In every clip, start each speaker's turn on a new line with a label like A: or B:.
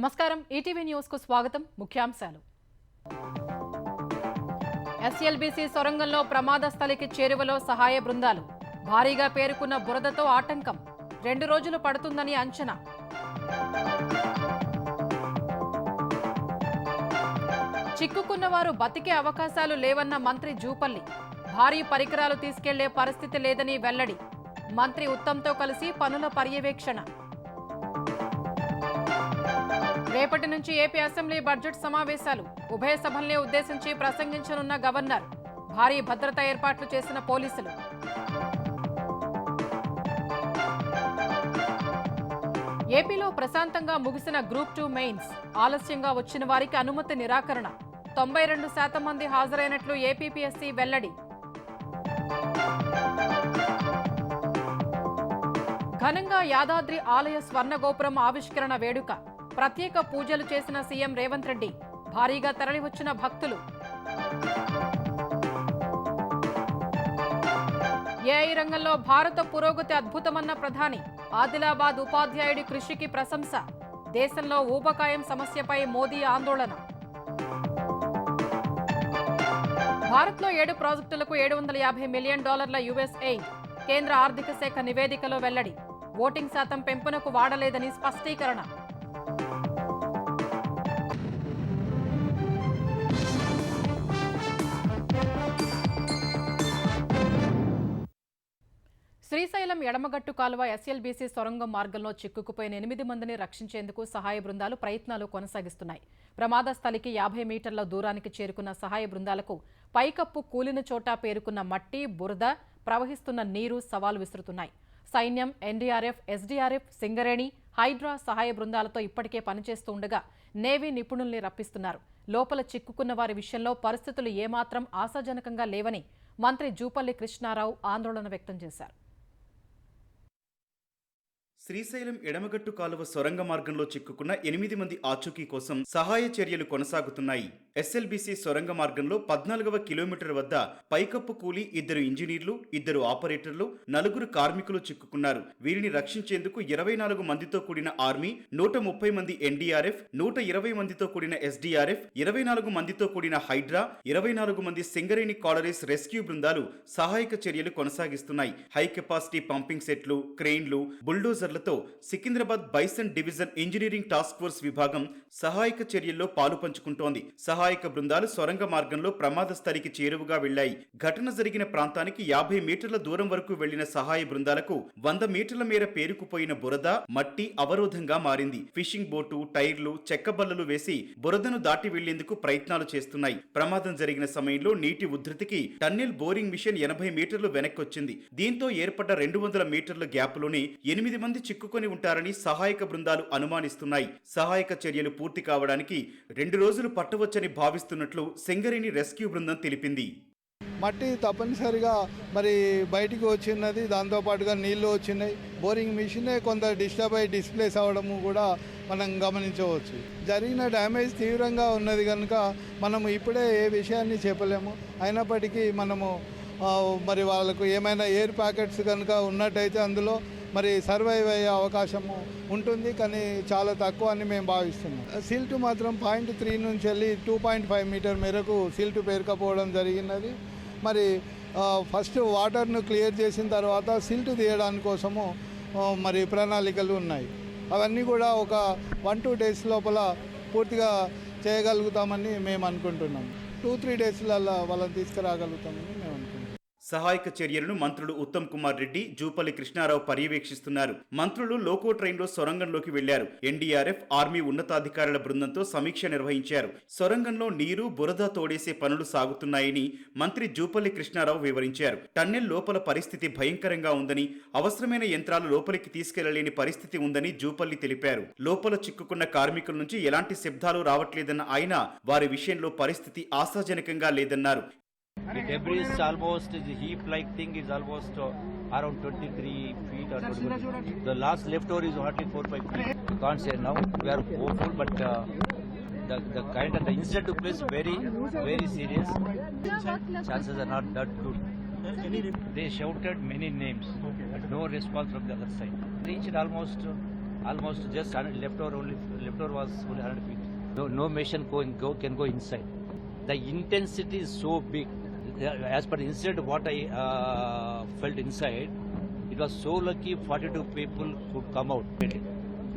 A: నమస్కారం ETV news కు స్వాగతం ముఖ్యాంశాలు ఎస్ఎల్బీసీ సొరంగంలో ప్రమాద స్థలికి చేరువలో సహాయ బృందాలు భారీగా పేరుకున్న బురదతో ఆటంకం 2 రోజులు పడుతుందని అంచనా చిక్కుకున్న వారు బతికే అవకాశాలు లేవన్న మంత్రి జూపల్లి భారీ పరికరాలు తీసుకెళ్లే పరిస్థితి లేదని వెల్లడి మంత్రి ఉత్తమ్తో కలిసి పనుల పర్యవేక్షణ రేపటి నుంచి ఏపీ అసెంబ్లీ బడ్జెట్ సమావేశాలు ఉభయ సభల్ని ఉద్దేశించి ప్రసంగించనున్న గవర్నర్ భారీ భద్రతా ఏర్పాట్లు చేసిన పోలీసులు ఏపీలో ప్రశాంతంగా ముగిసిన గ్రూప్ 2 మెయిన్స్ ఆలస్యంగా వచ్చిన వారికి అనుమతి నిరాకరణ 92% మంది హాజరైనట్లు ఏపీపీఎస్సీ వెల్లడి ఘనంగా యాదాద్రి ఆలయ స్వర్ణగోపురం ఆవిష్కరణ వేడుక ప్రత్యేక పూజలు చేసిన సీఎం రేవంత్ రెడ్డి భారీగా తరలివచ్చిన భక్తులు ఏఐ రంగంలో భారత పురోగతి అద్భుతమన్న ప్రధాని ఆదిలాబాద్ ఉపాధ్యాయుడి కృషికి ప్రశంస దేశంలో ఊబకాయం సమస్యపై మోదీ ఆందోళన భారత్లో 7 ప్రాజెక్టులకు $750 మిలియన్ యుఎస్ ఎయిడ్ కేంద్ర ఆర్థిక శాఖ నివేదికలో వెల్లడి ఓటింగ్ శాతం పెంపునకు వాడలేదని స్పష్టీకరణ శ్రీశైలం ఎడమగట్టు కాలువ ఎస్ఎల్బీసీ సొరంగం మార్గంలో చిక్కుకుపోయిన 8 మందిని రక్షించేందుకు సహాయ బృందాలు ప్రయత్నాలు కొనసాగిస్తున్నాయి. ప్రమాద స్థలికి 50 మీటర్ల దూరానికి చేరుకున్న సహాయ బృందాలకు పైకప్పు కూలిన చోట పేరుకున్న మట్టి, బురద, ప్రవహిస్తున్న నీరు సవాలు విసురుతున్నాయి. సైన్యం, ఎన్డీఆర్ఎఫ్, ఎస్డీఆర్ఎఫ్, సింగరేణి, హైడ్రా సహాయ బృందాలతో ఇప్పటికే పనిచేస్తూ ఉండగా నేవీ నిపుణుల్ని రప్పిస్తున్నారు. లోపల చిక్కుకున్న వారి విషయంలో పరిస్థితులు ఏమాత్రం ఆశాజనకంగా లేవని మంత్రి జూపల్లి కృష్ణారావు ఆందోళన వ్యక్తం చేశారు.
B: శ్రీశైలం ఎడమగట్టు కాలువ సొరంగ మార్గంలో చిక్కుకున్న 8 మంది ఆచూకీ కోసం సహాయ చర్యలు కొనసాగుతున్నాయి. ఎస్ఎల్బీసీ సొరంగ మార్గంలో 14వ కిలోమీటర్ వద్ద పైకప్పు కూలి 2 ఇంజనీర్లు, 2 ఆపరేటర్లు, 4 కార్మికులు చిక్కుకున్నారు. వీరిని రక్షించేందుకు 24 మందితో కూడిన ఆర్మీ, 130 మంది ఎన్డీఆర్ఎఫ్, 120 మందితో కూడిన ఎస్డీఆర్ఎఫ్, 24 మందితో కూడిన హైడ్రా, 24 మంది సింగరేణి కాలరీస్ రెస్క్యూ బృందాలు సహాయక చర్యలు కొనసాగిస్తున్నాయి. హై కెపాసిటీ పంపింగ్ సెట్లు, క్రెయిన్లు, బుల్డోజర్లు తో Secunderabad bison division engineering task force విభాగం సహాయక చర్యల్లో పాలు పంచుకుంటోంది. సహాయక బృందాలు సొరంగ మార్గంలో ప్రమాద స్థలికి చేరువగా వెళ్లాయి. ఘటన జరిగిన ప్రాంతానికి 50 మీటర్ల దూరం వరకు వెళ్లిన సహాయ బృందాలకు 100 మీటర్ల మేర పేరుకుపోయిన బురద, మట్టి అవరోధంగా మారింది. ఫిషింగ్ బోటు, టైర్లు, చెక్కబల్లలు వేసి బురదను దాటి వెళ్లేందుకు ప్రయత్నాలు చేస్తున్నాయి. ప్రమాదం జరిగిన సమయంలో నీటి ఉధృతికి టన్నెల్ బోరింగ్ మిషన్ 80 మీటర్లు వెనక్కొచ్చింది. దీంతో ఏర్పడ్డ 200 మీటర్ల గ్యాప్లోనే 8 మంది చిక్కుకొని ఉంటారని సహాయక బృందాలు అనుమానిస్తున్నాయి. సహాయక చర్యలు పూర్తి కావడానికి 2 రోజులు పట్టవచ్చని భావిస్తున్నట్లు సింగరేణి రెస్క్యూ బృందం తెలిపింది.
C: మట్టి తప్పనిసరిగా మరి బయటికి వచ్చినది, దాంతోపాటుగా నీళ్లు వచ్చినాయి. బోరింగ్ మిషనే కొంత డిస్ప్లేస్ అవ్వడము కూడా మనం గమనించవచ్చు. జరిగిన డ్యామేజ్ తీవ్రంగా ఉన్నది కనుక మనము ఇప్పుడే ఏ విషయాన్ని చెప్పలేము. అయినప్పటికీ మనము మరి వాళ్ళకు ఏమైనా ఎయిర్ ప్యాకెట్స్ కనుక ఉన్నట్టయితే అందులో మరి సర్వైవ్ అయ్యే అవకాశము ఉంటుంది, కానీ చాలా తక్కువ అని మేము భావిస్తున్నాం. సిల్ట్ మాత్రం 0.3 నుంచి వెళ్ళి 2.5 మీటర్ మేరకు సిల్ట్ పేరుకపోవడం జరిగినది. మరి ఫస్ట్ వాటర్ను క్లియర్ చేసిన తర్వాత సిల్ట్ తీయడానికి కోసము మరి ప్రణాళికలు ఉన్నాయి. అవన్నీ కూడా ఒక 1-2 డేస్ లోపల పూర్తిగా చేయగలుగుతామని మేము అనుకుంటున్నాం. 2-3 డేస్లలో వాళ్ళని తీసుకురాగలుగుతామని మేము అనుకుంటున్నాం.
B: సహాయక చర్యలను మంత్రులు ఉత్తమ్ కుమార్ రెడ్డి, జూపల్లి కృష్ణారావు పర్యవేక్షిస్తున్నారు. మంత్రులు లోకో ట్రైన్లో సొరంగంలోకి వెళ్లారు. ఎన్డీఆర్ఎఫ్, ఆర్మీ ఉన్నతాధికారుల బృందంతో సమీక్ష నిర్వహించారు. సొరంగంలో నీరు, బురద తోడేసే పనులు సాగుతున్నాయని మంత్రి జూపల్లి కృష్ణారావు వివరించారు. టన్నెల్ లోపల పరిస్థితి భయంకరంగా ఉందని, అవసరమైన యంత్రాలు లోపలికి తీసుకెళ్లలేని పరిస్థితి ఉందని జూపల్లి తెలిపారు. లోపల చిక్కుకున్న కార్మికుల నుంచి ఎలాంటి శబ్దాలు రావట్లేదన్న ఆయన వారి విషయంలో పరిస్థితి ఆశాజనకంగా లేదన్నారు.
D: The debris is almost, the heap-like thing is almost around 23 feet or 20 feet. The last leftover is hardly 4-5 feet. We can't say now. We are hopeful, but the kind of the incident took place very serious. Chances are not that good. They shouted many names, but no response from the other side. Reached almost almost just 100 leftover was only 100 feet. No machine can go inside. The intensity is so big. As per the incident, what I felt inside, it was so lucky 42 people could come out.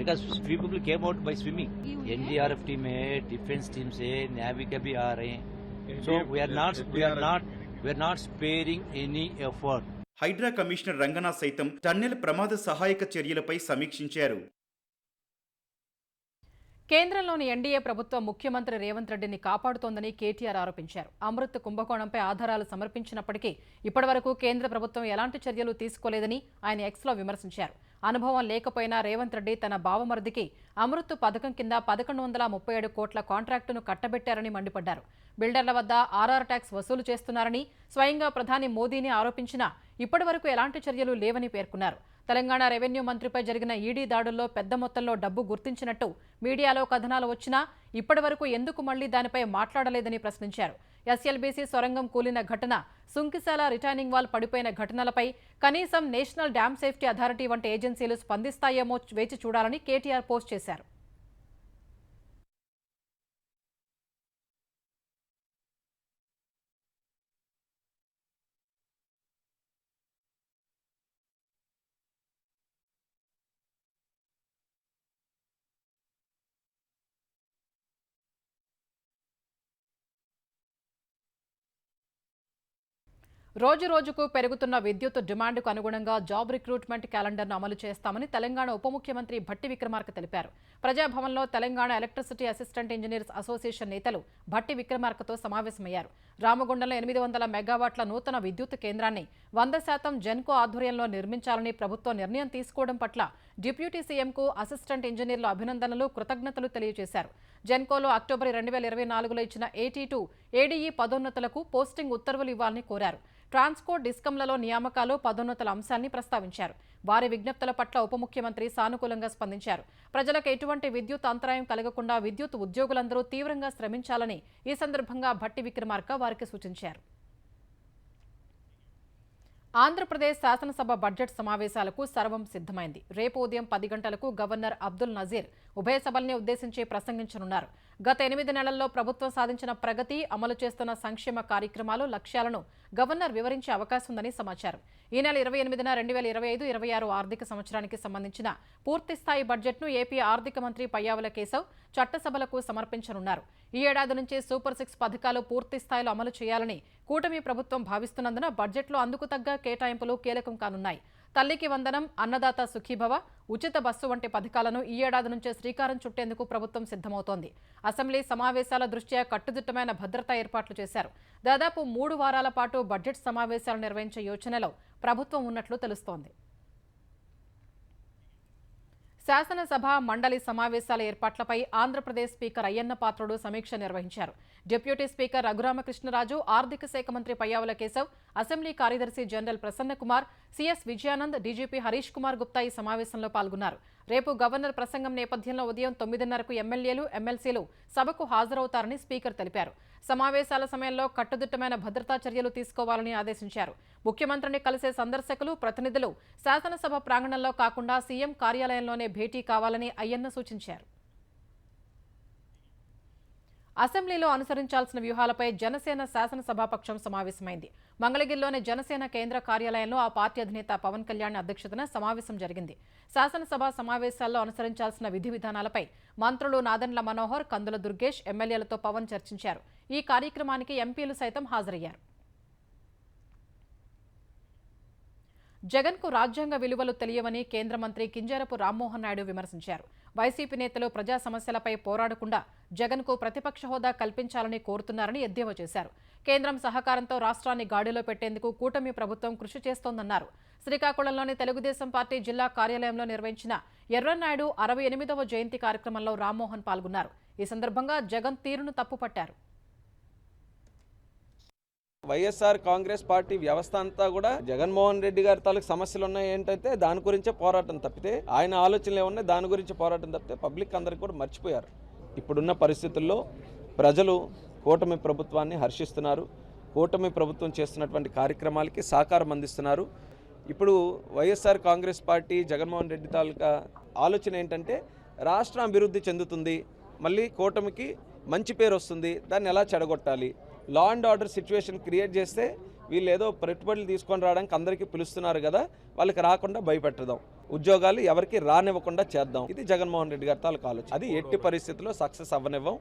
D: Because few people came out by swimming. NDRF team है, defense teams है, Navy का भी आ रहे हैं. So we are not sparing any effort.
B: Hydraa commissioner Ranganath సైతం tunnel ప్రమాద సహాయక చర్యలపై సమీక్షించారు.
A: కేంద్రంలోని ఎన్డీఏ ప్రభుత్వం ముఖ్యమంత్రి రేవంత్ రెడ్డిని కాపాడుతోందని కేటీఆర్ ఆరోపించారు. అమృత్ కుంభకోణంపై ఆధారాలు సమర్పించినప్పటికీ ఇప్పటివరకు కేంద్ర ప్రభుత్వం ఎలాంటి చర్యలు తీసుకోలేదని ఆయన ఎక్స్లో విమర్శించారు. అనుభవం లేకపోయినా రేవంత్ రెడ్డి తన బావమరిదికి అమృత్ పథకం కింద 1137 కోట్ల కాంట్రాక్టును కట్టబెట్టారని మండిపడ్డారు. బిల్డర్ల వద్ద ఆర్ఆర్ ట్యాక్స్ వసూలు చేస్తున్నారని స్వయంగా ప్రధాని మోదీని ఆరోపించినా ఇప్పటివరకు ఎలాంటి చర్యలు లేవని పేర్కొన్నారు. తెలంగాణ రెవెన్యూ మంత్రిపై జరిగిన ఈడీ దాడుల్లో పెద్ద మొత్తంలో డబ్బు గుర్తించినట్టు మీడియాలో కథనాలు వచ్చినా ఇప్పటివరకు ఎందుకు మళ్లీ దానిపై మాట్లాడలేదని ప్రశ్నించారు. ఎస్ఎల్బీసీ సొరంగం కూలిన ఘటన, సుంకిశాల రిటైనింగ్ వాల్ పడిపోయిన ఘటనలపై కనీసం నేషనల్ డ్యామ్ సేఫ్టీ అథారిటీ వంటి ఏజెన్సీలు స్పందిస్తాయేమో వేచి చూడాలని కేటీఆర్ పోస్ట్ చేశారు. రోజు రోజుకు పెరుగుతున్న విద్యుత్ డిమాండ్కు అనుగుణంగా జాబ్ రిక్రూట్మెంట్ క్యాలెండర్ను అమలు చేస్తామని తెలంగాణ ఉప ముఖ్యమంత్రి భట్టి విక్రమార్క తెలిపారు. ప్రజాభవన్లో Telangana electricity assistant engineers association నేతలు భట్టి విక్రమార్కతో సమావేశమయ్యారు. రామగుండంలో 800 మెగావాట్ల నూతన విద్యుత్ కేంద్రాన్ని 100% జెన్కో ఆధ్వర్యంలో నిర్మించాలని ప్రభుత్వం నిర్ణయం తీసుకోవడం పట్ల డిప్యూటీ సీఎంకు అసిస్టెంట్ ఇంజనీర్లు అభినందనలు, కృతజ్ఞతలు తెలియజేశారు. జెన్కోలో అక్టోబర్ 2024లో ఇచ్చిన AT2 ADE పదోన్నతులకు పోస్టింగ్ ఉత్తర్వులు ఇవ్వాలని కోరారు. ట్రాన్స్కో డిస్కంలలో నియామకాలు, పదోన్నతుల అంశాన్ని ప్రస్తావించారు. వారి విజ్ఞప్తుల పట్ల ఉప ముఖ్యమంత్రి సానుకూలంగా స్పందించారు. ప్రజలకు ఎటువంటి విద్యుత్ అంతరాయం కలగకుండా విద్యుత్ ఉద్యోగులందరూ తీవ్రంగా శ్రమించాలని ఈ సందర్భంగా భట్టి విక్రమార్క వారికి సూచించారు. ఆంధ్రప్రదేశ్ శాసనసభ బడ్జెట్ సమావేశాలకు సర్వం సిద్ధమైంది. రేపు ఉదయం 10 గంటలకు గవర్నర్ అబ్దుల్ నజీర్ ఉభయ సభల్ని ఉద్దేశించి ప్రసంగించనున్నారు. గత 8 నెలల్లో ప్రభుత్వం సాధించిన ప్రగతి, అమలు చేస్తున్న సంక్షేమ కార్యక్రమాలు, లక్ష్యాలను గవర్నర్ వివరించే అవకాశం ఉందని సమాచారం. ఈ నెల 28న 2025-26 ఆర్థిక సంవత్సరానికి సంబంధించిన పూర్తిస్థాయి బడ్జెట్ను ఏపీ ఆర్థిక మంత్రి పయ్యావుల కేశవ్ చట్టసభలకు సమర్పించనున్నారు. ఈ ఏడాది నుంచి సూపర్ 6 పథకాలు పూర్తి స్థాయిలో అమలు చేయాలని కూటమి ప్రభుత్వం భావిస్తున్నందున బడ్జెట్లో అందుకు తగ్గ కేటాయింపులు కీలకం కానున్నాయి. తల్లికి వందనం, అన్నదాత సుఖీభవ, ఉచిత బస్సు వంటి పథకాలను ఈ ఏడాది నుంచే శ్రీకారం చుట్టేందుకు ప్రభుత్వం సిద్ధమవుతోంది. అసెంబ్లీ సమావేశాల దృష్ట్యా కట్టుదిట్టమైన భద్రతా ఏర్పాట్లు చేశారు. దాదాపు 3 వారాల పాటు బడ్జెట్ సమావేశాలు నిర్వహించే యోచనలో ప్రభుత్వం ఉన్నట్లు తెలుస్తోంది. శాసనసభ మండలి సమావేశాల ఏర్పాట్లపై ఆంధ్రప్రదేశ్ స్పీకర్ అయ్యన్న పాత్రుడు సమీక్ష నిర్వహించారు. డిప్యూటీ స్పీకర్ రఘురామకృష్ణరాజు, ఆర్థిక శాఖ మంత్రి పయ్యావుల కేశవ్, అసెంబ్లీ కార్యదర్శి general Prasanna Kumar, CS Vijayanand, DGP Harish Kumar Gupta ఈ సమావేశంలో పాల్గొన్నారు. రేపు గవర్నర్ ప్రసంగం నేపథ్యంలో ఉదయం 9:30కు ఎమ్మెల్యేలు, ఎమ్మెల్సీలు సభకు హాజరవుతారని స్పీకర్ తెలిపారు. సమావేశాల సమయంలో కట్టుదిట్టమైన భద్రతా చర్యలు తీసుకోవాలని ఆదేశించారు. ముఖ్యమంత్రిని కలిసే సందర్శకులు, ప్రతినిధులు శాసనసభ ప్రాంగణంలో కాకుండా సీఎం కార్యాలయంలోనే భేటీ కావాలని అయ్యన్న సూచించారు. అసెంబ్లీలో అనుసరించాల్సిన వ్యూహాలపై జనసేన శాసనసభాపక్షం సమావేశమైంది. మంగళగిరిలోని జనసేన కేంద్ర కార్యాలయంలో ఆ పార్టీ అధినేత పవన్ కళ్యాణ్ అధ్యక్షతన సమావేశం జరిగింది. శాసనసభ సమావేశాల్లో అనుసరించాల్సిన విధి విధానాలపై మంత్రులు నాదెండ్ల మనోహర్, కందుల దుర్గేష్, ఎమ్మెల్యేలతో పవన్ చర్చించారు. ఈ కార్యక్రమానికి ఎంపీలు సైతం హాజరయ్యారు. జగన్కు రాజ్యాంగ విలువలు తెలియవని కేంద్ర మంత్రి కింజరాపు రామ్మోహన్ నాయుడు విమర్శించారు. వైసీపీ నేతలు ప్రజా సమస్యలపై పోరాడకుండా జగన్కు ప్రతిపక్ష హోదా కల్పించాలని కోరుతున్నారని ఎద్దేవా చేశారు. కేంద్రం సహకారంతో రాష్ట్రాన్ని గాడిలో పెట్టేందుకు కూటమి ప్రభుత్వం కృషి చేస్తోందన్నారు. శ్రీకాకుళంలోని తెలుగుదేశం పార్టీ జిల్లా కార్యాలయంలో నిర్వహించిన ఎర్రన్నాయుడు 68వ జయంతి కార్యక్రమంలో రామ్మోహన్ పాల్గొన్నారు. ఈ సందర్భంగా జగన్ తీరును తప్పుపట్టారు.
E: వైఎస్ఆర్ కాంగ్రెస్ పార్టీ వ్యవస్థ అంతా కూడా జగన్మోహన్ రెడ్డి గారి తాలూకు సమస్యలు ఉన్నాయి ఏంటంటే దాని గురించే పోరాటం తప్పితే, ఆయన ఆలోచనలు ఏమున్నాయి దాని గురించి పోరాటం తప్పితే పబ్లిక్ అందరికీ కూడా మర్చిపోయారు. ఇప్పుడున్న పరిస్థితుల్లో ప్రజలు కూటమి ప్రభుత్వాన్ని హర్షిస్తున్నారు. కూటమి ప్రభుత్వం చేస్తున్నటువంటి కార్యక్రమాలకి సహకారం అందిస్తున్నారు. ఇప్పుడు వైఎస్ఆర్ కాంగ్రెస్ పార్టీ జగన్మోహన్ రెడ్డి తాలూకా ఆలోచన ఏంటంటే రాష్ట్రం అభివృద్ధి చెందుతుంది, మళ్ళీ కూటమికి మంచి పేరు వస్తుంది, దాన్ని ఎలా చెడగొట్టాలి, law and order situation create చేస్తే వీళ్ళు ఏదో పెట్టుబడులు తీసుకొని రావడానికి అందరికీ పిలుస్తున్నారు కదా, వాళ్ళకి రాకుండా భయపెట్టదాం, ఉద్యోగాలు ఎవరికి రానివ్వకుండా చేద్దాం. ఇది జగన్మోహన్ రెడ్డి గారి తాలూకు ఆలోచన. అది ఎట్టి పరిస్థితుల్లో సక్సెస్ అవ్వనివ్వం.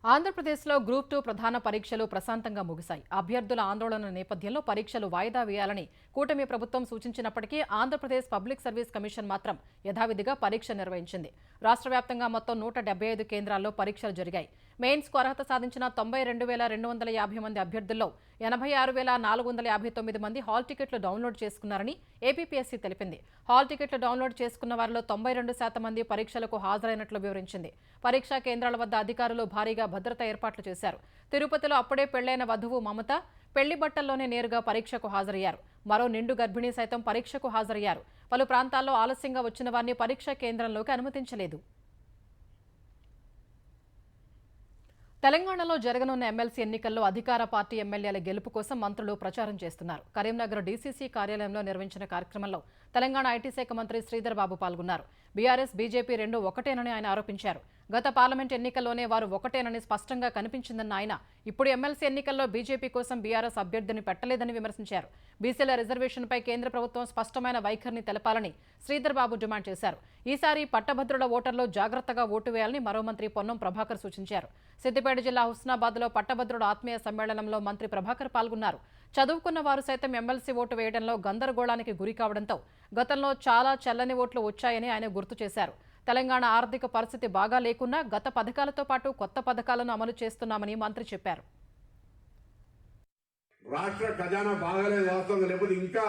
A: ఆంధ్రప్రదేశ్లో గ్రూప్ 2 ప్రధాన పరీక్షలు ప్రశాంతంగా ముగిశాయి. అభ్యర్థుల ఆందోళన నేపథ్యంలో పరీక్షలు వాయిదా వేయాలని కూటమి ప్రభుత్వం సూచించినప్పటికీ ఆంధ్రప్రదేశ్ పబ్లిక్ సర్వీస్ కమిషన్ మాత్రం యథావిధిగా పరీక్ష నిర్వహించింది. రాష్ట్ర వ్యాప్తంగా మొత్తం 175 కేంద్రాల్లో పరీక్షలు జరిగాయి. మెయిన్స్కు అర్హత సాధించిన 92,250 మంది అభ్యర్థుల్లో 86,459 మంది హాల్ టికెట్లు డౌన్లోడ్ చేసుకున్నారని ఏపీపీఎస్సీ తెలిపింది. హాల్ టికెట్లు డౌన్లోడ్ చేసుకున్న వారిలో 92% మంది పరీక్షలకు హాజరైనట్లు వివరించింది. పరీక్షా కేంద్రాల వద్ద అధికారులు భారీగా భద్రతా ఏర్పాట్లు చేశారు. తిరుపతిలో అప్పుడే పెళ్లైన వధువు మమత పెళ్లి బట్టల్లోనే నేరుగా పరీక్షకు హాజరయ్యారు. మరో నిండు గర్భిణీ సైతం పరీక్షకు హాజరయ్యారు. పలు ప్రాంతాల్లో ఆలస్యంగా వచ్చిన వారిని పరీక్షా కేంద్రంలోకి అనుమతించలేదు. తెలంగాణలో జరగనున్న ఎమ్మెల్సీ ఎన్నికల్లో అధికార పార్టీ ఎమ్మెల్యేల గెలుపు కోసం మంత్రులు ప్రచారం చేస్తున్నారు. కరీంనగర్ డీసీసీ కార్యాలయంలో నిర్వహించిన కార్యక్రమంలో తెలంగాణ ఐటీ శాఖ మంత్రి శ్రీధర్ బాబు పాల్గొన్నారు. బీఆర్ఎస్, బీజేపీ రెండూ ఒకటేనని ఆయన ఆరోపించారు. గత పార్లమెంట్ ఎన్నికల్లోనే వారు ఒకటేనని స్పష్టంగా కనిపించిందన్న ఆయన ఇప్పుడు ఎమ్మెల్సీ ఎన్నికల్లో బీజేపీ కోసం బీఆర్ఎస్ అభ్యర్థిని పెట్టలేదని విమర్శించారు. బీసీల రిజర్వేషన్పై కేంద్ర ప్రభుత్వం స్పష్టమైన వైఖరిని తెలపాలని శ్రీధర్ బాబు డిమాండ్ చేశారు. ఈసారి పట్టభద్రుల ఓటర్లు జాగ్రత్తగా ఓటు వేయాలని మరో మంత్రి పొన్నం ప్రభాకర్ సూచించారు. సిద్దిపేట జిల్లా హుస్నాబాద్లో పట్టభద్రుల ఆత్మీయ సమ్మేళనంలో మంత్రి ప్రభాకర్ పాల్గొన్నారు. చదువుకున్న వారు సైతం ఎమ్మెల్సీ ఓటు వేయడంలో గందరగోళానికి గురి కావడంతో గతంలో చాలా చెల్లని ఓట్లు వచ్చాయని ఆయన గుర్తు చేశారు. తెలంగాణ ఆర్థిక పరిస్థితి బాగా లేకున్నా గత పథకాలతో పాటు కొత్త పథకాలను అమలు చేస్తున్నామని మంత్రి చెప్పారు.
F: రాష్ట్ర ఖజానా బాగాలేదు వాస్తవంగా, లేకపోతే ఇంకా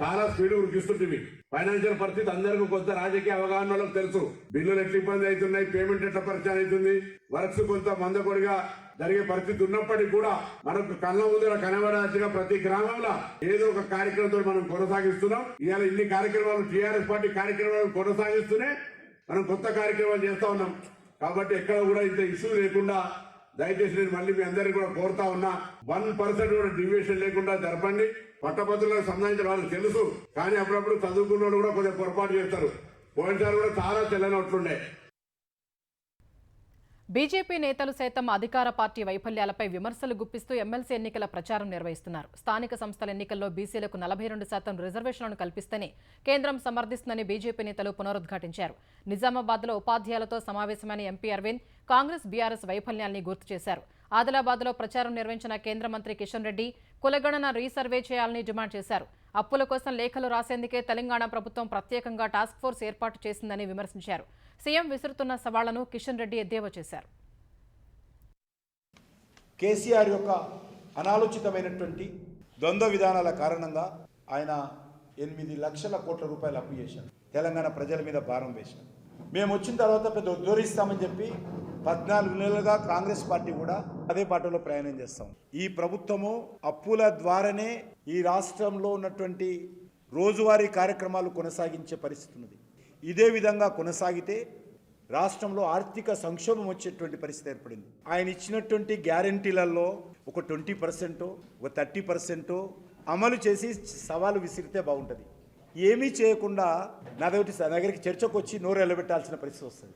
F: చాలా స్పీడ్ ఉరికిస్తుంటుంది. ఫైనాన్షియల్ పరిస్థితి అందరికీ కొంత రాజకీయ అవగాహన వాళ్ళకి తెలుసు. బిల్లులు ఎట్లా ఇబ్బంది అవుతున్నాయి, పేమెంట్ ఎట్లా పరిచయం అవుతుంది, వర్క్స్ కొంత మందకొడిగా జరిగే పరిస్థితి ఉన్నప్పటికీ కూడా మనకు కళ్ళ ముందర కనబడాల్సిన ప్రతి గ్రామంలో ఏదో ఒక కార్యక్రమంతో మనం కొనసాగిస్తున్నాం. ఇవాళ ఇన్ని కార్యక్రమాలు టీఆర్ఎస్ పార్టీ కార్యక్రమాలు కొనసాగిస్తూనే మనం కొత్త కార్యక్రమాలు చేస్తా ఉన్నాం. కాబట్టి ఎక్కడ కూడా ఇంత ఇష్యూ లేకుండా దయచేసి నేను మళ్ళీ మీ అందరికీ కూడా కోరుతా ఉన్నా, 1% కూడా డివియేషన్ లేకుండా జరపండి. పట్టభద్రులకు సంబంధించిన వాళ్ళకి తెలుసు, కానీ అప్పుడప్పుడు చదువుకున్న వాళ్ళు కూడా కొంచెం పొరపాటు చేస్తారు. పోయినసారి కూడా చాలా చెల్లనట్లుండే.
A: బీజేపీ నేతలు సైతం అధికార పార్టీ వైఫల్యాలపై విమర్శలు గుప్పిస్తూ ఎమ్మెల్సీ ఎన్నికల ప్రచారం నిర్వహిస్తున్నారు. స్థానిక సంస్థల ఎన్నికల్లో బీసీలకు 42% రిజర్వేషన్లను కల్పిస్తేనే కేంద్రం సమర్థిస్తుందని బీజేపీ నేతలు పునరుద్ఘాటించారు. నిజామాబాద్లో ఉపాధ్యాయులతో సమావేశమైన ఎంపీ అరవింద్ కాంగ్రెస్, బీఆర్ఎస్ వైఫల్యాన్ని గుర్తు చేశారు. ఆదిలాబాద్లో ప్రచారం నిర్వహించిన కేంద్ర మంత్రి కిషన్ రెడ్డి కులగణన రీసర్వే చేయాలని డిమాండ్ చేశారు. అప్పుల కోసం లేఖలు రాసేందుకే తెలంగాణ ప్రభుత్వం ప్రత్యేకంగా టాస్క్ ఫోర్స్ ఏర్పాటు చేసిందని విమర్శించారు. సీఎం విసురుతున్న సవాళ్లను కిషన్ రెడ్డి ఎద్దేవా చేశారు.
G: కేసీఆర్ యొక్క అనాలోచితమైనటువంటి ద్వంద్వ విధానాల కారణంగా ఆయన 8 లక్షల కోట్ల రూపాయలు అప్పు చేశారు. తెలంగాణ ప్రజల మీద భారం వేశారు. మేము వచ్చిన తర్వాత పెద్ద ఉద్ధరిస్తామని చెప్పి 14 నెలలుగా కాంగ్రెస్ పార్టీ కూడా అదే బాటలో ప్రయాణం చేస్తాం. ఈ ప్రభుత్వము అప్పుల ద్వారానే ఈ రాష్ట్రంలో ఉన్నటువంటి రోజువారీ కార్యక్రమాలు కొనసాగించే పరిస్థితి ఉన్నది. ఇదే విధంగా కొనసాగితే రాష్ట్రంలో ఆర్థిక సంక్షోభం వచ్చేటువంటి పరిస్థితి ఏర్పడింది. ఆయన ఇచ్చినటువంటి గ్యారంటీలలో ఒక 20%, ఒక 30% అమలు చేసి సవాలు విసిరితే బాగుంటుంది. ఏమీ చేయకుండా నా దగ్గరికి చర్చకు వచ్చి నోరు ఎల్లబెట్టాల్సిన పరిస్థితి వస్తుంది.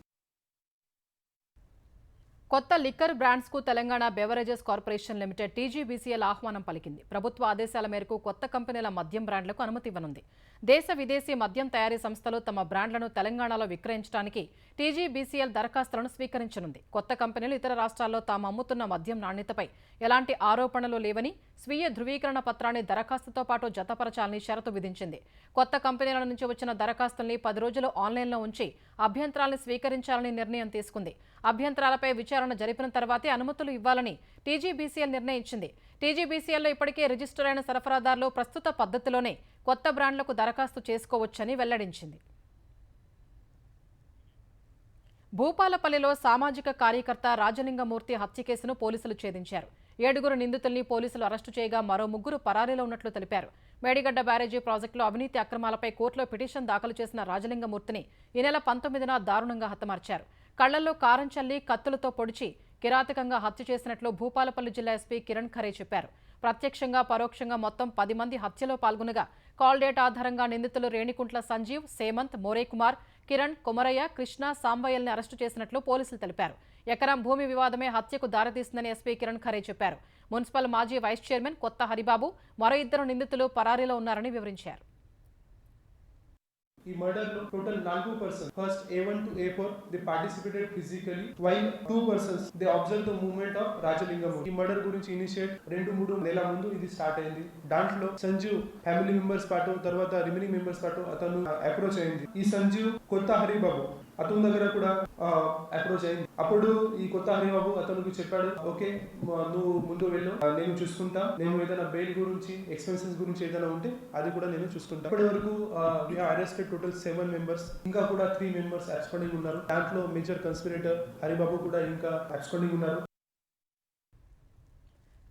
A: కొత్త లిక్కర్ బ్రాండ్స్కు Telangana beverages corporation limited TGBCL ఆహ్వానం పలికింది. ప్రభుత్వ ఆదేశాల మేరకు కొత్త కంపెనీల మద్యం బ్రాండ్లకు అనుమతి ఇవ్వనుంది. దేశ విదేశీ మద్యం తయారీ సంస్థలు తమ బ్రాండ్లను తెలంగాణలో విక్రయించడానికి టీజీబీసీఎల్ దరఖాస్తులను స్వీకరించనుంది. కొత్త కంపెనీలు ఇతర రాష్ట్రాల్లో తాము అమ్ముతున్న మద్యం నాణ్యతపై ఎలాంటి ఆరోపణలు లేవని స్వీయ ధృవీకరణ పత్రాన్ని దరఖాస్తుతో పాటు జతపరచాలని షరతు విధించింది. కొత్త కంపెనీల నుంచి వచ్చిన దరఖాస్తుల్ని 10 రోజులు ఆన్లైన్లో ఉంచి అభ్యంతరాలను స్వీకరించాలని నిర్ణయం తీసుకుంది. అభ్యంతరాలపై విచారణ జరిపిన తర్వాతే అనుమతులు ఇవ్వాలని టీజీబీసీఎల్ నిర్ణయించింది. టీజీబీసీఎల్లో ఇప్పటికే రిజిస్టర్ అయిన సరఫరాదారులు ప్రస్తుత పద్ధతిలోనే కొత్త బ్రాండ్లకు దరఖాస్తు చేసుకోవచ్చని వెల్లడించింది. భూపాలపల్లిలో సామాజిక కార్యకర్త రాజలింగమూర్తి హత్య కేసును పోలీసులు ఛేదించారు. 7 నిందితుల్ని పోలీసులు అరెస్టు చేయగా మరో 3 పరారీలో ఉన్నట్లు తెలిపారు. మేడిగడ్డ బ్యారేజీ ప్రాజెక్టులో అవినీతి అక్రమాలపై కోర్టులో పిటిషన్ దాఖలు చేసిన రాజలింగమూర్తిని ఈ నెల 19న దారుణంగా హతమార్చారు. కళ్లల్లో కారం చల్లి కత్తులతో పొడిచి కిరాతకంగా హత్య చేసినట్లు భూపాలపల్లి జిల్లా ఎస్పీ కిరణ్ ఖరే చెప్పారు. ప్రత్యక్షంగా పరోక్షంగా మొత్తం 10 మంది హత్యలో పాల్గొనగా కాల్ డేటా ఆధారంగా నిందితులు రేణికుంట్ల సంజీవ్, సేమంత్, మోరేకుమార్, కిరణ్, కొమరయ్య, కృష్ణ, సాంబయ్యల్ని అరెస్టు చేసినట్లు పోలీసులు తెలిపారు. ఎకరం భూమి వివాదమే హత్యకు దారితీస్తుందని ఎస్పీ కిరణ్ ఖరే చెప్పారు. మున్సిపల్ మాజీ వైస్ చైర్మన్ కొత్త హరిబాబు, మరో 2 నిందితులు పరారీలో ఉన్నారని వివరించారు.
H: ఈ మర్డర్ లో total 4 persons first A1 to A4 they participated physically while 2 persons they observe the movement of Rajalingam. ఈ మర్డర్ గురించి ఇనిషియేట్ 2-3 నెలల ముందు ఇది స్టార్ట్ అయింది. దాంట్లో సంజీవ్ ఫ్యామిలీ మెంబర్స్ పాటు తర్వాత రిమైనింగ్ మెంబర్స్ పాటు అతను అప్రోచ్ అయింది. ఈ సంజీవ్ కొత్త హరిబాబు అతని దగ్గర కూడా అప్రోచ్ అయింది. అప్పుడు ఈ కొత్త హరిబాబు అతనికి చెప్పాడు, ఓకే నువ్వు ముందు వెళ్ళు, నేను చూసుకుంటా, నేను ఏదైనా బెయిల్ గురించి ఎక్స్పెన్సెస్ గురించి ఏదైనా ఉంటే అది కూడా నేను చూసుకుంటా. ఇప్పటి వరకు అరెస్టెడ్ టోటల్ 7 మెంబర్స్, ఇంకా కూడా 3 మెంబర్స్ అబ్స్కాండింగ్ ఉన్నారు. దాంట్లో మేజర్ కన్స్పిరేటర్ హరిబాబు కూడా ఇంకా అబ్స్కాండింగ్ ఉన్నారు.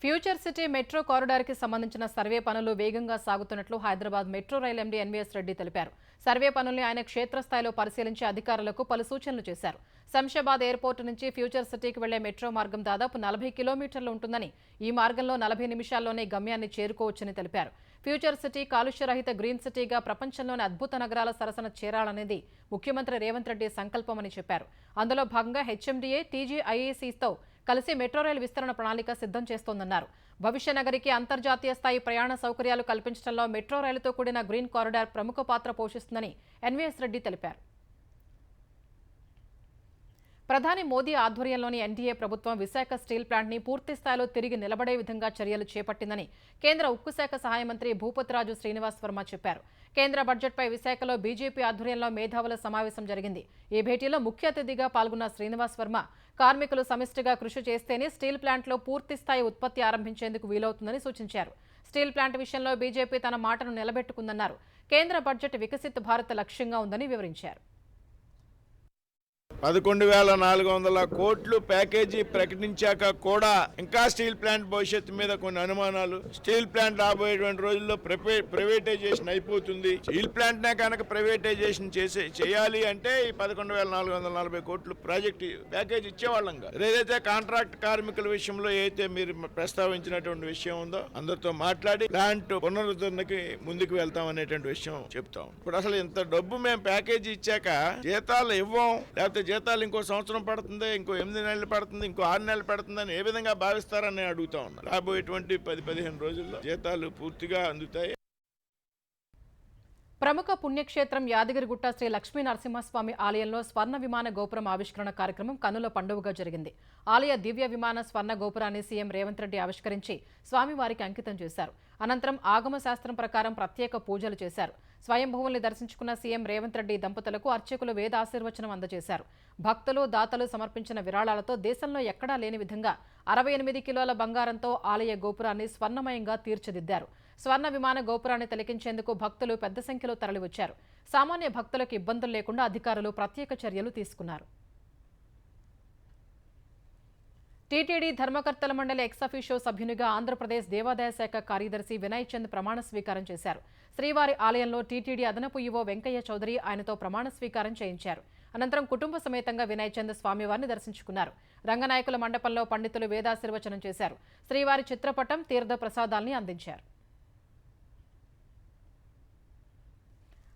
A: ఫ్యూచర్ సిటీ మెట్రో కారిడార్కి సంబంధించిన సర్వే పనులు వేగంగా సాగుతున్నట్లు Hyderabad metro rail MD NVS Reddy తెలిపారు. సర్వే పనుల్ని ఆయన క్షేత్రస్థాయిలో పరిశీలించి అధికారులకు పలు సూచనలు చేశారు. శంషాబాద్ ఎయిర్పోర్టు నుంచి ఫ్యూచర్ సిటీకి వెళ్లే మెట్రో మార్గం దాదాపు 40 కిలోమీటర్లు ఉంటుందని, ఈ మార్గంలో 40 నిమిషాల్లోనే గమ్యాన్ని చేరుకోవచ్చని తెలిపారు. ఫ్యూచర్ సిటీ కాలుష్యరహిత గ్రీన్ సిటీగా ప్రపంచంలోని అద్భుత నగరాల సరసన చేరాలనేది ముఖ్యమంత్రి రేవంత్ రెడ్డి సంకల్పమని చెప్పారు. అందులో భాగంగా హెచ్ఎండిఏ, టీజీఐఏసీతో కలిసి మెట్రో రైలు విస్తరణ ప్రణాళిక సిద్ధం చేస్తోందన్నారు. భవిష్య నగరికి అంతర్జాతీయ స్థాయి ప్రయాణ సౌకర్యాలు కల్పించడంలో మెట్రో రైలుతో కూడిన గ్రీన్ కారిడార్ ప్రముఖ పాత్ర పోషిస్తుందని ఎన్వీఎస్ రెడ్డి తెలిపారు. ప్రధాని మోదీ ఆధ్వర్యంలోని ఎన్డీఏ ప్రభుత్వం విశాఖ స్టీల్ ప్లాంట్ని పూర్తి స్థాయిలో తిరిగి నిలబడే విధంగా చర్యలు చేపట్టిందని కేంద్ర ఉక్కు శాఖ సహాయ మంత్రి భూపతిరాజు శ్రీనివాస్ వర్మ చెప్పారు. కేంద్ర బడ్జెట్పై విశాఖలో బీజేపీ ఆధ్వర్యంలో మేధావుల సమావేశం జరిగింది. ఈ భేటీలో ముఖ్య అతిథిగా పాల్గొన్న శ్రీనివాస్ వర్మ కార్మికులు సమిష్టిగా కృషి చేస్తేనే స్టీల్ ప్లాంట్లో పూర్తి స్థాయి ఉత్పత్తి ఆరంభించేందుకు వీలవుతుందని సూచించారు. స్టీల్ ప్లాంట్ విషయంలో బీజేపీ తన మాటను నిలబెట్టుకుందన్నారు. కేంద్ర బడ్జెట్ వికసిత్ భారత్ లక్ష్యంగా ఉందని వివరించారు.
I: 11,400 కోట్లు ప్యాకేజీ ప్రకటించాక కూడా ఇంకా స్టీల్ ప్లాంట్ భవిష్యత్తు మీద కొన్ని అనుమానాలు. స్టీల్ ప్లాంట్ రాబోయేటువంటి రోజుల్లో ప్రైవేటైజేషన్ అయిపోతుంది. స్టీల్ ప్లాంట్ నే కనుక ప్రైవేటైజేషన్ చేయాలి అంటే ఈ 11,440 కోట్లు ప్రాజెక్ట్ ప్యాకేజ్ ఇచ్చేవాళ్ళం కాదు. ఏదైతే కాంట్రాక్ట్ కార్మికుల విషయంలో అయితే మీరు ప్రస్తావించినటువంటి విషయం ఉందో అందరితో మాట్లాడి ప్లాంట్ పునరుద్ధరణకి ముందుకు వెళ్తాం అనేటువంటి విషయం చెప్తాం. ఇప్పుడు అసలు ఇంత డబ్బు మేము ప్యాకేజీ ఇచ్చాక జీతాలు ఇవ్వం, లేకపోతే జీతాలు ఇంకో సంవత్సరం పడుతుంది, ఇంకో 8 నెలలు పడుతుంది, ఇంకో 6 నెలలు పడుతుందని ఏ విధంగా భావిస్తారని అడుగుతా ఉన్నారు. రాబోయేటువంటి 10-15 రోజుల్లో జీతాలు పూర్తిగా అందుతాయి.
A: ప్రముఖ పుణ్యక్షేత్రం యాదగిరిగుట్ట శ్రీ లక్ష్మీ నరసింహస్వామి ఆలయంలో స్వర్ణ విమాన గోపురం ఆవిష్కరణ కార్యక్రమం కన్నుల పండుగగా జరిగింది. ఆలయ దివ్య విమాన స్వర్ణ గోపురాన్ని సీఎం రేవంత్ రెడ్డి ఆవిష్కరించి స్వామివారికి అంకితం చేశారు. అనంతరం ఆగమ శాస్త్రం ప్రకారం ప్రత్యేక పూజలు చేశారు. స్వయంభువుల్ని దర్శించుకున్న సీఎం రేవంత్ రెడ్డి దంపతులకు అర్చకులు వేద ఆశీర్వచనం అందజేశారు. భక్తులు, దాతలు సమర్పించిన విరాళాలతో దేశంలో ఎక్కడా లేని విధంగా 68 కిలోల బంగారంతో ఆలయ గోపురాన్ని స్వర్ణమయంగా తీర్చిదిద్దారు. స్వర్ణ విమాన గోపురాన్ని తిలకించేందుకు భక్తులు పెద్ద సంఖ్యలో తరలివచ్చారు. సామాన్య భక్తులకు ఇబ్బందులు లేకుండా అధికారులు ప్రత్యేక చర్యలు తీసుకున్నారు. టీటీడీ ధర్మకర్తల మండలి ఎక్స్-అఫీషియో సభ్యునిగా ఆంధ్రప్రదేశ్ దేవాదాయ శాఖ కార్యదర్శి వినయ్ చంద్ ప్రమాణ స్వీకారం చేశారు. శ్రీవారి ఆలయంలో టీటీడీ అదనపు ఈవో వెంకయ్య చౌదరి ఆయనతో ప్రమాణ స్వీకారం చేయించారు. అనంతరం కుటుంబ సమేతంగా వినయ్ చంద్ స్వామివారిని దర్శించుకున్నారు. రంగనాయకుల మండపంలో పండితులు వేదాశీర్వచనం చేశారు. శ్రీవారి చిత్రపటం, తీర్థ ప్రసాదాల్ని అందించారు.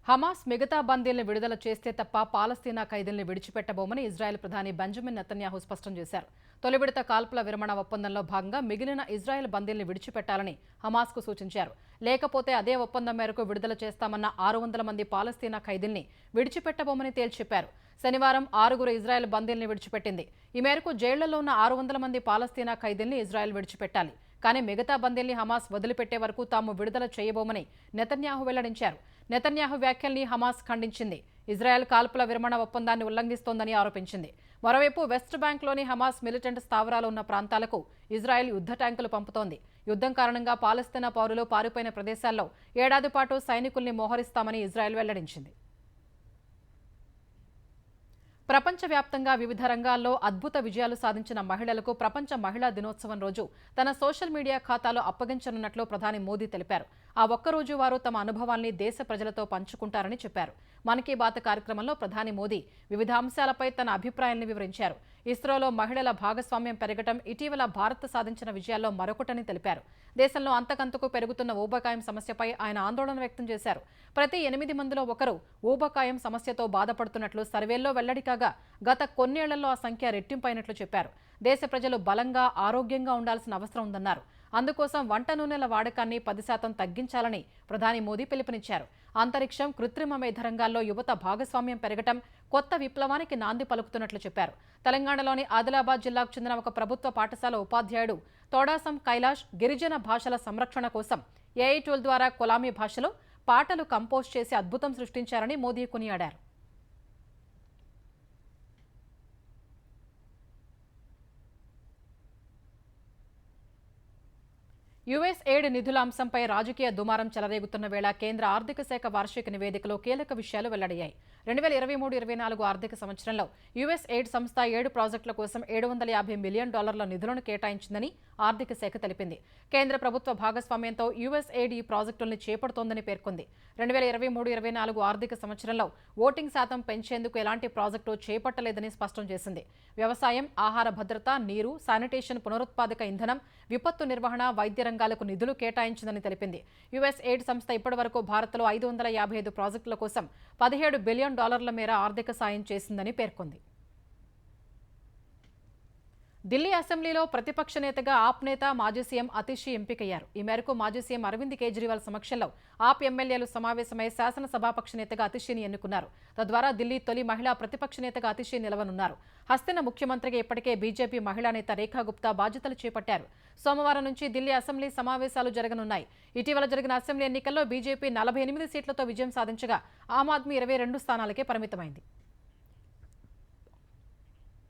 A: హమాస్ మిగతా బందీల్ని విడుదల చేస్తే తప్ప పాలస్తీనా ఖైదీల్ని విడిచిపెట్టబోమని ఇజ్రాయెల్ ప్రధాని బెంజమిన్ నెతన్యాహు స్పష్టం చేశారు. తొలి విడత కాల్పుల విరమణ ఒప్పందంలో భాగంగా మిగిలిన ఇజ్రాయెల్ బందీల్ని విడిచిపెట్టాలని హమాస్కు సూచించారు. లేకపోతే అదే ఒప్పందం మేరకు విడుదల చేస్తామన్న 600 మంది పాలస్తీనా ఖైదీల్ని విడిచిపెట్టబోమని తేల్చెప్పారు. శనివారం 6 ఇజ్రాయెల్ బందీల్ని విడిచిపెట్టింది. ఈ మేరకు జైళ్లలో ఉన్న 600 మంది పాలస్తీనా ఖైదీల్ని ఇజ్రాయెల్ విడిచిపెట్టాలి. కానీ మిగతా బందీల్ని హమాస్ వదిలిపెట్టే వరకు తాము విడుదల చేయబోమని నెతన్యాహు వెల్లడించారు. నెతన్యాహు వ్యాఖ్యల్ని హమాస్ ఖండించింది. ఇజ్రాయెల్ కాల్పుల విరమణ ఒప్పందాన్ని ఉల్లంఘిస్తోందని ఆరోపించింది. మరోవైపు వెస్ట్ బ్యాంక్లోని హమాస్ మిలిటెంట్ స్థావరాలు ఉన్న ప్రాంతాలకు ఇజ్రాయెల్ యుద్ధ ట్యాంకులు పంపుతోంది. యుద్ధం కారణంగా పాలస్తీనా పౌరులు పారిపోయిన ప్రదేశాల్లో ఏడాది పాటు సైనికుల్ని మోహరిస్తామని ఇజ్రాయెల్ వెల్లడించింది. ప్రపంచవ్యాప్తంగా వివిధ రంగాల్లో అద్భుత విజయాలు సాధించిన మహిళలకు ప్రపంచ మహిళా దినోత్సవం రోజు తన సోషల్ మీడియా ఖాతాలో అప్పగించనున్నట్లు ప్రధాని మోదీ తెలిపారు. ఆ ఒక్కరోజు వారు తమ అనుభవాల్ని దేశ ప్రజలతో పంచుకుంటారని చెప్పారు. మన్ కీ బాత్ కార్యక్రమంలో ప్రధాని మోదీ వివిధ అంశాలపై తన అభిప్రాయాన్ని వివరించారు. ఇస్రోలో మహిళల భాగస్వామ్యం పెరగటం ఇటీవల భారత్ సాధించిన విజయాల్లో మరొకటని తెలిపారు. దేశంలో అంతకంతకు పెరుగుతున్న ఊబకాయం సమస్యపై ఆయన ఆందోళన వ్యక్తం చేశారు. ప్రతి 8 మందిలో ఒకరు ఊబకాయం సమస్యతో బాధపడుతున్నట్లు సర్వేల్లో వెల్లడి కాగా గత కొన్నేళ్లలో ఆ సంఖ్య రెట్టింపైనట్లు చెప్పారు. దేశ ప్రజలు బలంగా ఆరోగ్యంగా ఉండాల్సిన అవసరం ఉందన్నారు. అందుకోసం వంట నూనెల వాడకాన్ని 10% తగ్గించాలని ప్రధాని మోదీ పిలుపునిచ్చారు. అంతరిక్షం, కృత్రిమ మేధ రంగాల్లో యువత భాగస్వామ్యం పెరగటం కొత్త విప్లవానికి నాంది పలుకుతున్నట్లు చెప్పారు. తెలంగాణలోని ఆదిలాబాద్ జిల్లాకు చెందిన ఒక ప్రభుత్వ పాఠశాల ఉపాధ్యాయుడు తోడాసం కైలాష్ గిరిజన భాషల సంరక్షణ కోసం ఏఐ టూల్ ద్వారా కొలామీ భాషలో పాటలు కంపోజ్ చేసి అద్భుతం సృష్టించారని మోదీ కొనియాడారు. యుఎస్ఎయిడ్ నిధుల అంశంపై రాజకీయ దుమారం చెలరేగుతున్న వేళ కేంద్ర ఆర్థిక శాఖ వార్షిక నివేదికలో కీలక విషయాలు వెల్లడయ్యాయి. 2023-24 ఆర్థిక సంవత్సరంలో యుఎస్ఎయిడ్ సంస్థ 7 ప్రాజెక్టుల కోసం $750 మిలియన్ నిధులను కేటాయించిందని ఆర్థిక శాఖ తెలిపింది. కేంద్ర ప్రభుత్వ భాగస్వామ్యంతో యుఎస్ఎయిడ్ ఈ ప్రాజెక్టుల్ని చేపడుతోందని పేర్కొంది. 2023-24 ఆర్థిక సంవత్సరంలో ఓటింగ్ శాతం పెంచేందుకు ఎలాంటి ప్రాజెక్టు చేపట్టలేదని స్పష్టం చేసింది. వ్యవసాయం, ఆహార భద్రత, నీరు, శానిటేషన్, పునరుత్పాదక ఇంధనం, విపత్తు నిర్వహణ, వైద్య రంగాలకు నిధులు కేటాయించిందని తెలిపింది. యుఎస్ఎయిడ్ సంస్థ ఇప్పటివరకు భారత్లో 555 ప్రాజెక్టుల కోసం $17 బిలియన్ మేర ఆర్థిక సాయం చేసిందని పేర్కొంది. ఢిల్లీ అసెంబ్లీలో ప్రతిపక్ష నేతగా ఆప్ నేత మాజీ సీఎం అతిషి ఎంపికయ్యారు. ఈ మేరకు మాజీ సీఎం అరవింద్ కేజ్రీవాల్ సమక్షంలో ఆప్ ఎమ్మెల్యేలు సమావేశమై శాసనసభాపక్ష నేతగా అతిషిని ఎన్నుకున్నారు. తద్వారా ఢిల్లీ తొలి మహిళా ప్రతిపక్ష నేతగా అతిషి నిలవనున్నారు. హస్తిన ముఖ్యమంత్రిగా ఇప్పటికే బీజేపీ మహిళా నేత రేఖా గుప్తా బాధ్యతలు చేపట్టారు. సోమవారం నుంచి ఢిల్లీ అసెంబ్లీ సమావేశాలు జరగనున్నాయి. ఇటీవల జరిగిన అసెంబ్లీ ఎన్నికల్లో బీజేపీ 48 సీట్లతో విజయం సాధించగా ఆమ్ ఆద్మీ 22 స్థానాలకే పరిమితమైంది.